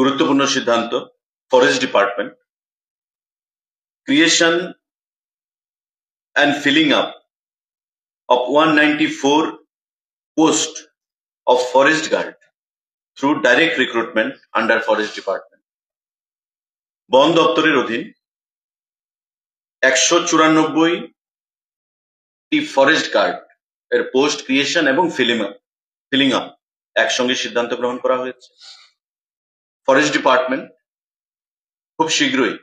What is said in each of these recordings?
গুরুত্বপূর্ণ সিদ্ধান্ত forest department creation and filling up of 194 posts of forest guard through direct recruitment under forest department বন দপ্তরের অধীন 194 টি forest guard এর post creation এবং ফিলিং আপ একসঙ্গে সিদ্ধান্ত গ্রহণ করা হয়েছে। ফরেস্ট ডিপার্টমেন্ট খুব শীঘ্রই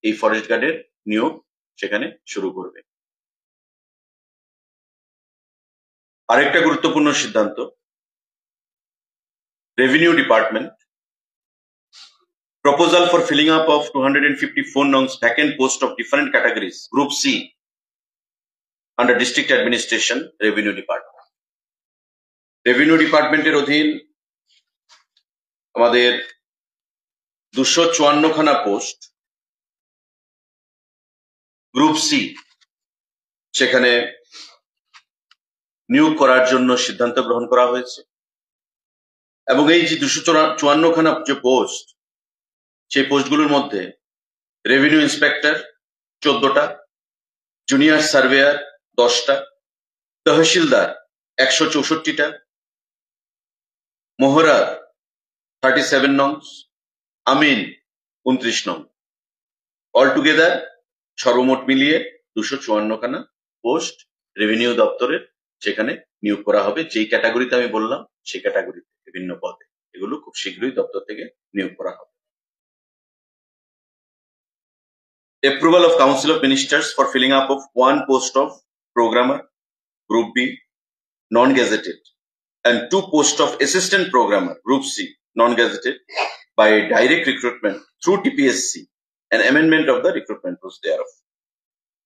এই ফরেস্ট গার্ডের নিয়োগ সেখানে শুরু করবে। আরেকটা গুরুত্বপূর্ণ সিদ্ধান্ত revenue department proposal for filling up of 254 vacant posts of different categories group C under district administration revenue department revenue department এর অধীন আমাদের 254 খানা পোস্ট গ্রুপ সি সেখানে নিয়োগ করার জন্য সিদ্ধান্ত গ্রহণ করা হয়েছে এবং এই যে 254 খানা যে পোস্ট সেই পোস্টগুলোর মধ্যে রেভিনিউ ইন্সপেক্টর 14টা, জুনিয়র সার্ভেয়ার 10টা, তহসিলদার 164টা, মোহরার 37 নং, আমিন 29 নং, অল টুগেদার সর্বমোট মিলিয়ে 254 খানা পোস্ট রেভিনিউ দপ্তরের সেখানে নিয়োগ করা হবে। যেই ক্যাটাগরিতে আমি বললাম সেই ক্যাটাগরিতে বিভিন্ন পদে এগুলো খুব শীঘ্রই দপ্তর থেকে নিয়োগ করা হবে। Approval of Council of Ministers for filling up of 1 post of programmer group B non-gazetted and 2 posts of assistant programmer group C non-gazetted by direct recruitment through TPSC and amendment of the recruitment rules thereof.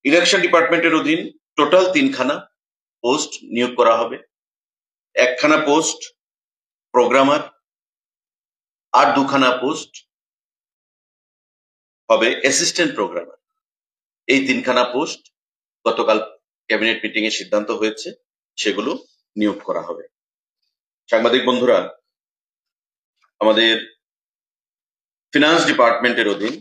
Election department এর অধীন total 3 খানা post নিয়োগ করা হবে। 1 খানা post programmer আর 2 খানা post হবে assistant programmer. এই 3 খানা পোস্ট গতকাল ক্যাবিনেট মিটিং এ সিদ্ধান্ত হয়েছে সেগুলো নিয়োগ করা হবে। সাংবাদিক বন্ধুরা, আমাদের ফিনান্স ডিপার্টমেন্টের অধীন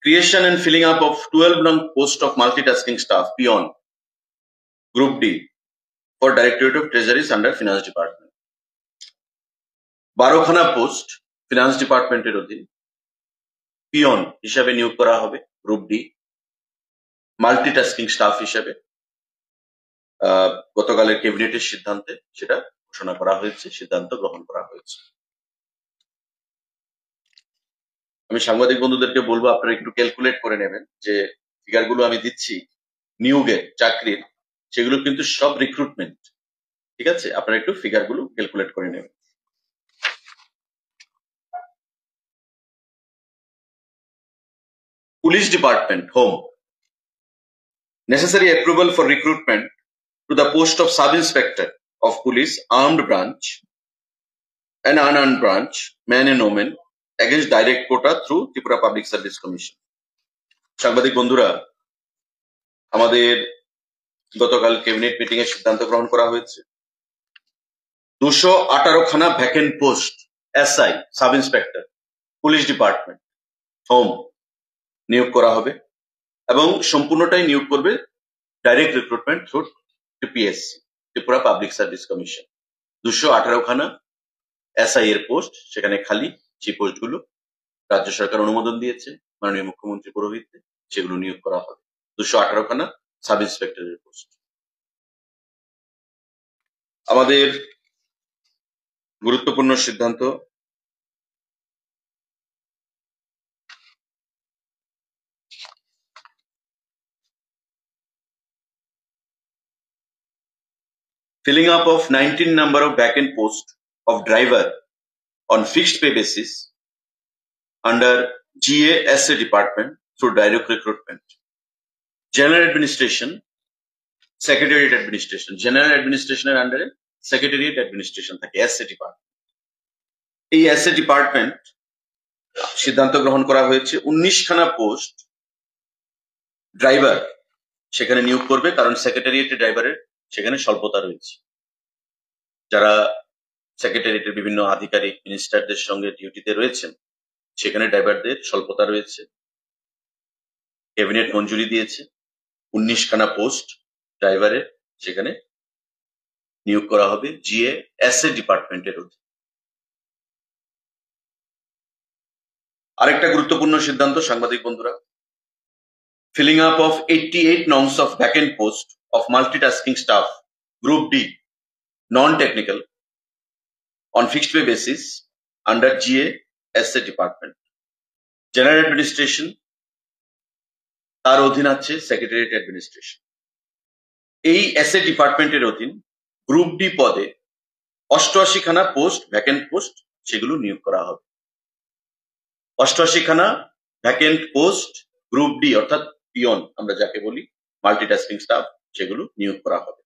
creation and filling up of 12 long post of multitasking staff peon group D for Directorate of Treasuries under Finance Department 12 খানা পোস্ট ফিনান্স ডিপার্টমেন্টের অধীন পিয়ন হিসাবে নিয়োগ করা হবে গ্রুপ ডি মাল্টিটাস্কিং স্টাফ হিসাবে। গতকালের ক্যাবিনেটের সিদ্ধান্তে সেটা ঘোষণা করা হয়েছে, সিদ্ধান্ত গ্রহণ করা হয়েছে। আমি সাংবাদিক বন্ধুদেরকে বলবো আপনারা একটু ক্যালকুলেট করে নেবেন যে ফিগারগুলো আমি দিচ্ছি নিয়োগের চাকরির সেগুলো কিন্তু সব রিক্রুটমেন্ট, ঠিক আছে? আপনারা একটু ফিগারগুলো ক্যালকুলেট করে নেবেন। Police Department, Home. Necessary approval for recruitment to the post of Sub-Inspector of Police, Armed Branch and Unarmed Branch, man and woman, against direct quota through Tripura Public Service Commission. সাংবাদিক বন্ধুরা, আমাদের গতকাল cabinet meeting এ সিদ্ধান্ত গ্রহণ করা হয়েছে 218 খানা vacant post SI sub inspector police department home নিয়োগ করা হবে এবং সম্পূর্ণটাই নিয়োগ করবে direct recruitment through TPSC Tripura public service commission. 218 খানা এসআই এর পোস্ট সেখানে খালি, সেই পোস্টগুলো রাজ্য সরকার অনুমোদন দিয়েছে মাননীয় মুখ্যমন্ত্রী পুরোহিতে, সেগুলো নিয়োগ করা হবে। 218 খানা সাব ইন্সপেক্টরের পোস্ট। আমাদের গুরুত্বপূর্ণ সিদ্ধান্ত filling up of 19 number of vacant posts of driver on fixed pay basis under GASA department through direct recruitment. General Administration, Secretariat Administration, General Administration এর আন্ডারে Secretariat Administration থাকে SA department। এই SA department সিদ্ধান্ত গ্রহণ করা হয়েছে 19 খানা post driver সেখানে নিয়োগ করবে, কারণ সেক্রেটারিয়েটের ড্রাইভারের সেখানে স্বল্পতা রয়েছে। যারা সেক্রেটারিয়েটের বিভিন্ন আধিকারিক মিনিস্টারদের সঙ্গে ডিউটিতে রয়েছেন, সেখানে ড্রাইভারদের স্বল্পতা রয়েছে। ক্যাবিনেট মঞ্জুরি দিয়েছে 19 খানা পোস্ট ড্রাইভারের, সেখানে নিয়োগ করা হবে জিএ এসএ ডিপার্টমেন্টের অধীনে। আরেকটা গুরুত্বপূর্ণ সিদ্ধান্ত সাংবাদিক বন্ধুরা, filling up of 88 nongs of vacant post of multitasking staff group D non-technical on fixed pay basis under GA SA department. General administration তার অধীন আছে সেক্রেটারিয়েট অ্যাডমিনিস্ট্রেশন। এই এসএ ডিপার্টমেন্টের অধীন গ্রুপ ডি পদে 88 খানা পোস্ট ভ্যাকেন্ট পোস্ট সেগুলো নিয়োগ করা হবে। 88 খানা ভ্যাকেন্ট পোস্ট গ্রুপ ডি অর্থাৎ পিয়ন আমরা যাকে বলি, মাল্টিটাস্কিং স্টাফ, সেগুলো নিয়োগ করা হবে।